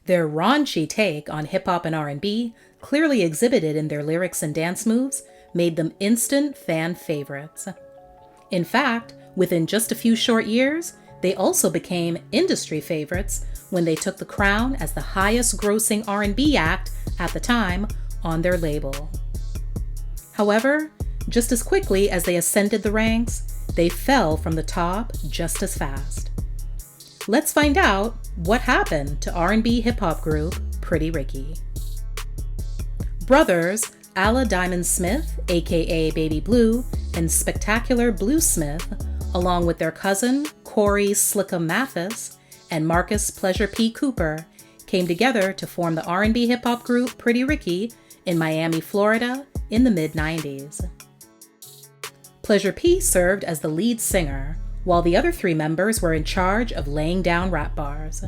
Their raunchy take on hip-hop and R&B, clearly exhibited in their lyrics and dance moves, made them instant fan favorites. In fact, within just a few short years, they also became industry favorites when they took the crown as the highest-grossing R&B act at the time on their label. However, just as quickly as they ascended the ranks, they fell from the top just as fast. Let's find out what happened to R&B hip-hop group Pretty Ricky. Brothers Alla Diamond Smith, aka Baby Blue, and Spectacular Blue Smith, along with their cousin Corey Slickum Mathis and Marcus Pleasure P. Cooper, came together to form the R&B hip-hop group Pretty Ricky in Miami, Florida in the mid-90s. Pleasure P served as the lead singer, while the other three members were in charge of laying down rap bars.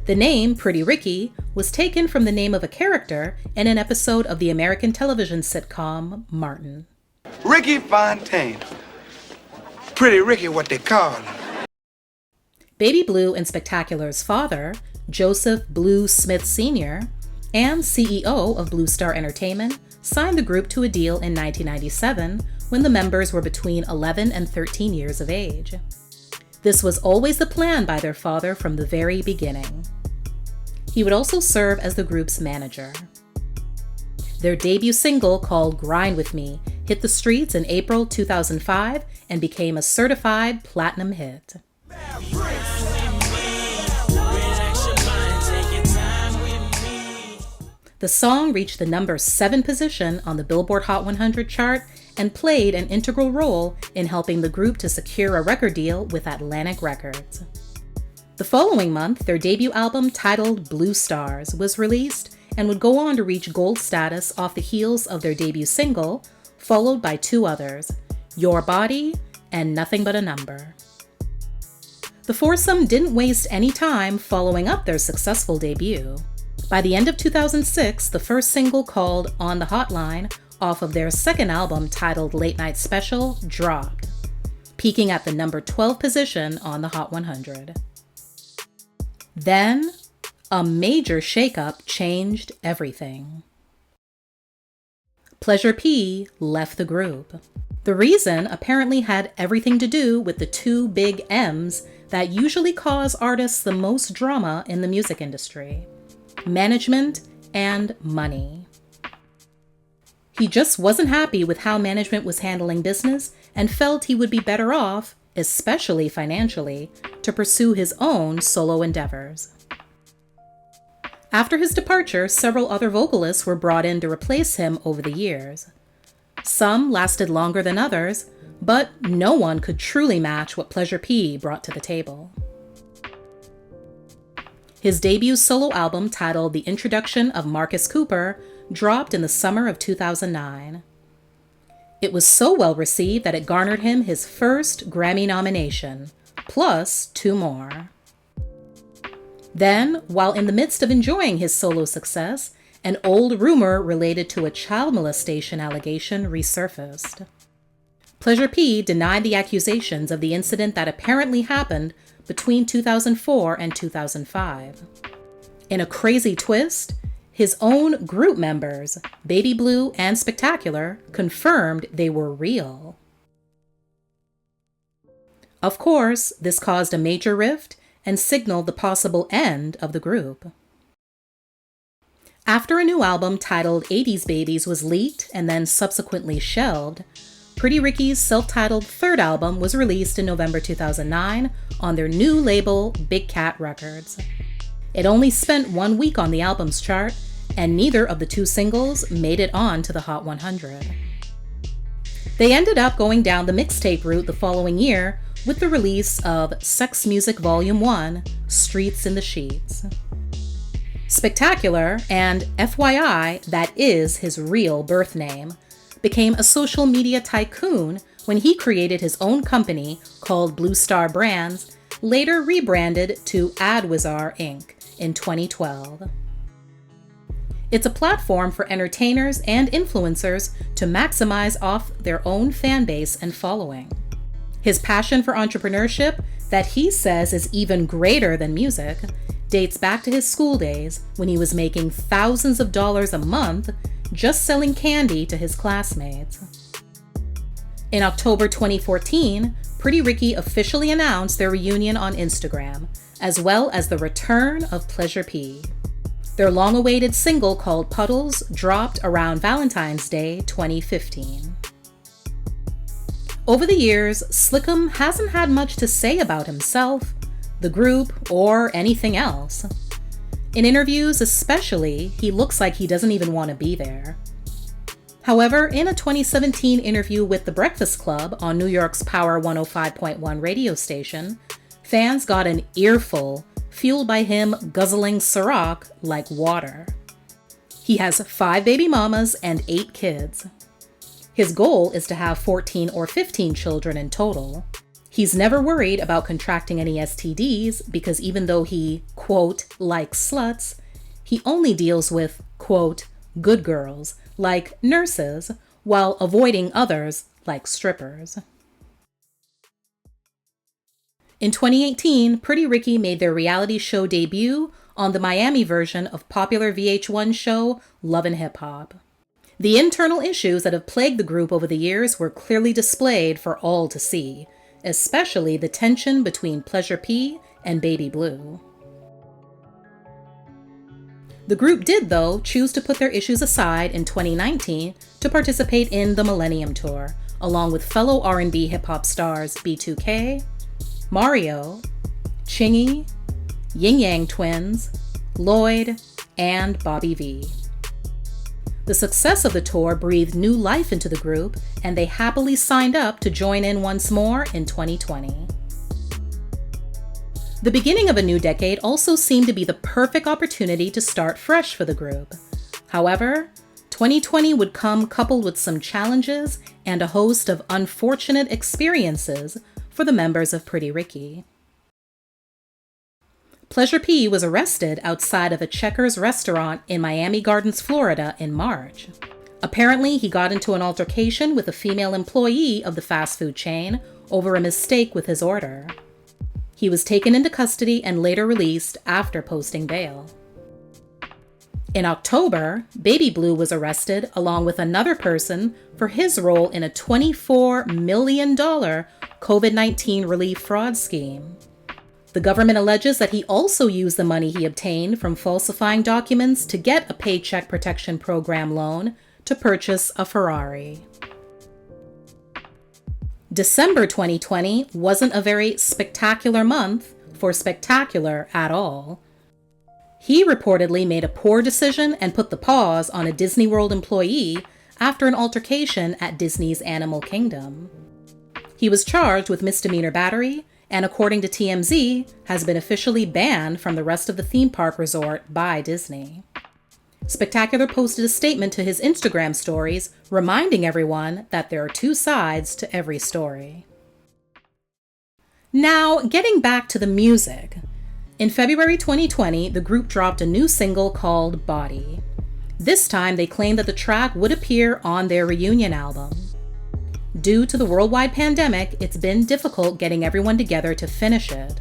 The name Pretty Ricky was taken from the name of a character in an episode of the American television sitcom Martin. Ricky Fontaine. Pretty Ricky, what they call him. Baby Blue and Spectacular's father, Joseph Blue Smith Sr., and CEO of Blue Star Entertainment, signed the group to a deal in 1997 when the members were between 11 and 13 years of age. This was always the plan by their father from the very beginning. He would also serve as the group's manager. Their debut single, called Grind With Me, hit the streets in April 2005 and became a certified platinum hit. The song reached the number 7 position on the Billboard Hot 100 chart and played an integral role in helping the group to secure a record deal with Atlantic Records. The following month, their debut album titled Blue Stars was released and would go on to reach gold status off the heels of their debut single, followed by 2 others, Your Body and Nothing But a Number. The foursome didn't waste any time following up their successful debut. By the end of 2006, the first single, called On the Hotline, off of their second album titled Late Night Special, dropped, peaking at the number 12 position on the Hot 100. Then, a major shakeup changed everything. Pleasure P left the group. The reason apparently had everything to do with the 2 big M's that usually cause artists the most drama in the music industry: management and money. He just wasn't happy with how management was handling business and felt he would be better off, especially financially, to pursue his own solo endeavors. After his departure, several other vocalists were brought in to replace him over the years. Some lasted longer than others, but no one could truly match what Pleasure P brought to the table. His debut solo album, titled The Introduction of Marcus Cooper, dropped in the summer of 2009. It was so well received that it garnered him his first Grammy nomination, plus 2 more. Then, while in the midst of enjoying his solo success, an old rumor related to a child molestation allegation resurfaced. Pleasure P denied the accusations of the incident that apparently happened between 2004 and 2005. In a crazy twist, his own group members, Baby Blue and Spectacular, confirmed they were real. Of course, this caused a major rift and signaled the possible end of the group. After a new album titled 80s Babies was leaked and then subsequently shelved, Pretty Ricky's self-titled third album was released in November 2009 on their new label, Big Cat Records. It only spent 1 week on the album's chart, and neither of the 2 singles made it on to the Hot 100. They ended up going down the mixtape route the following year with the release of Sex Music Volume 1, Streets in the Sheets. Spectacular, and FYI, that is his real birth name, became a social media tycoon when he created his own company called Blue Star Brands, later rebranded to Adwizar Inc. in 2012. It's a platform for entertainers and influencers to maximize off their own fan base and following. His passion for entrepreneurship, that he says is even greater than music, dates back to his school days when he was making thousands of dollars a month just selling candy to his classmates. In October 2014, Pretty Ricky officially announced their reunion on Instagram, as well as the return of Pleasure P. Their long-awaited single called Puddles dropped around Valentine's Day 2015. Over the years, Slickum hasn't had much to say about himself, the group, or anything else. In interviews especially, he looks like he doesn't even want to be there. However, in a 2017 interview with The Breakfast Club on New York's Power 105.1 radio station, fans got an earful, fueled by him guzzling Ciroc like water. He has 5 baby mamas and 8 kids. His goal is to have 14 or 15 children in total. He's never worried about contracting any STDs because even though he, quote, likes sluts, he only deals with, quote, good girls, like nurses, while avoiding others, like strippers. In 2018, Pretty Ricky made their reality show debut on the Miami version of popular VH1 show Love and Hip Hop. The internal issues that have plagued the group over the years were clearly displayed for all to see, especially the tension between Pleasure P and Baby Blue. The group did, though, choose to put their issues aside in 2019 to participate in the Millennium Tour, along with fellow R&B hip-hop stars B2K, Mario, Chingy, Yin Yang Twins, Lloyd, and Bobby V. The success of the tour breathed new life into the group, and they happily signed up to join in once more in 2020. The beginning of a new decade also seemed to be the perfect opportunity to start fresh for the group. However, 2020 would come coupled with some challenges and a host of unfortunate experiences for the members of Pretty Ricky. Pleasure P was arrested outside of a Checkers restaurant in Miami Gardens, Florida in March. Apparently, he got into an altercation with a female employee of the fast food chain over a mistake with his order. He was taken into custody and later released after posting bail. In October, Baby Blue was arrested along with another person for his role in a $24 million COVID-19 relief fraud scheme. The government alleges that he also used the money he obtained from falsifying documents to get a Paycheck Protection Program loan to purchase a Ferrari. December 2020 wasn't a very spectacular month for spectacular at all. He reportedly made a poor decision and put the pause on a Disney World employee after an altercation at Disney's Animal Kingdom. He was charged with misdemeanor battery and, according to TMZ, has been officially banned from the rest of the theme park resort by Disney. Spectacular posted a statement to his Instagram stories reminding everyone that there are 2 sides to every story. Now, getting back to the music. In February 2020, the group dropped a new single called Body. This time, they claimed that the track would appear on their reunion album. Due to the worldwide pandemic, it's been difficult getting everyone together to finish it.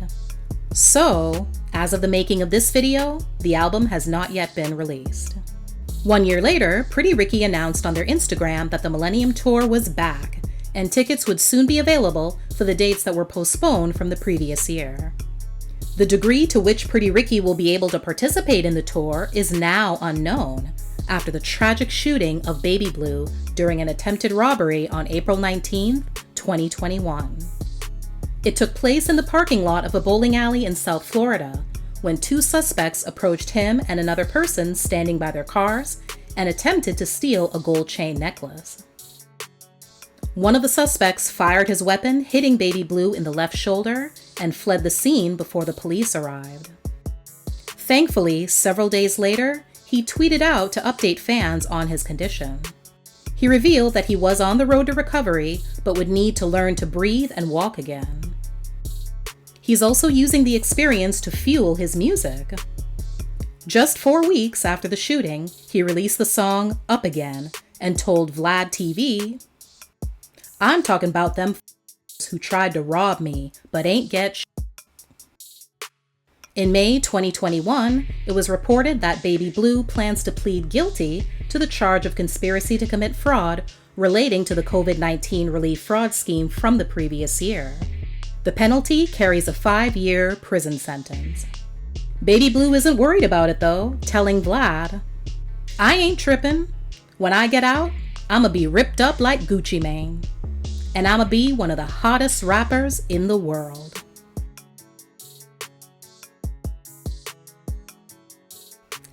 So, as of the making of this video, the album has not yet been released. 1 year later, Pretty Ricky announced on their Instagram that the Millennium Tour was back, and tickets would soon be available for the dates that were postponed from the previous year. The degree to which Pretty Ricky will be able to participate in the tour is now unknown, after the tragic shooting of Baby Blue during an attempted robbery on April 19, 2021. It took place in the parking lot of a bowling alley in South Florida, when 2 suspects approached him and another person standing by their cars and attempted to steal a gold chain necklace. One of the suspects fired his weapon, hitting Baby Blue in the left shoulder, and fled the scene before the police arrived. Thankfully, several days later, he tweeted out to update fans on his condition. He revealed that he was on the road to recovery, but would need to learn to breathe and walk again. He's also using the experience to fuel his music. Just 4 weeks after the shooting, he released the song Up Again and told Vlad TV, "I'm talking about them who tried to rob me, but ain't get In May 2021, it was reported that Baby Blue plans to plead guilty to the charge of conspiracy to commit fraud relating to the COVID-19 relief fraud scheme from the previous year. The penalty carries a 5-year prison sentence. Baby Blue isn't worried about it though, telling Vlad, "I ain't trippin'. When I get out, I'ma be ripped up like Gucci Mane. And I'ma be one of the hottest rappers in the world."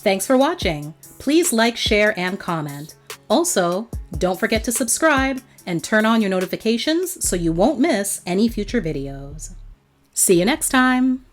Thanks for watching. Please like, share, and comment. Also, don't forget to subscribe and turn on your notifications so you won't miss any future videos. See you next time!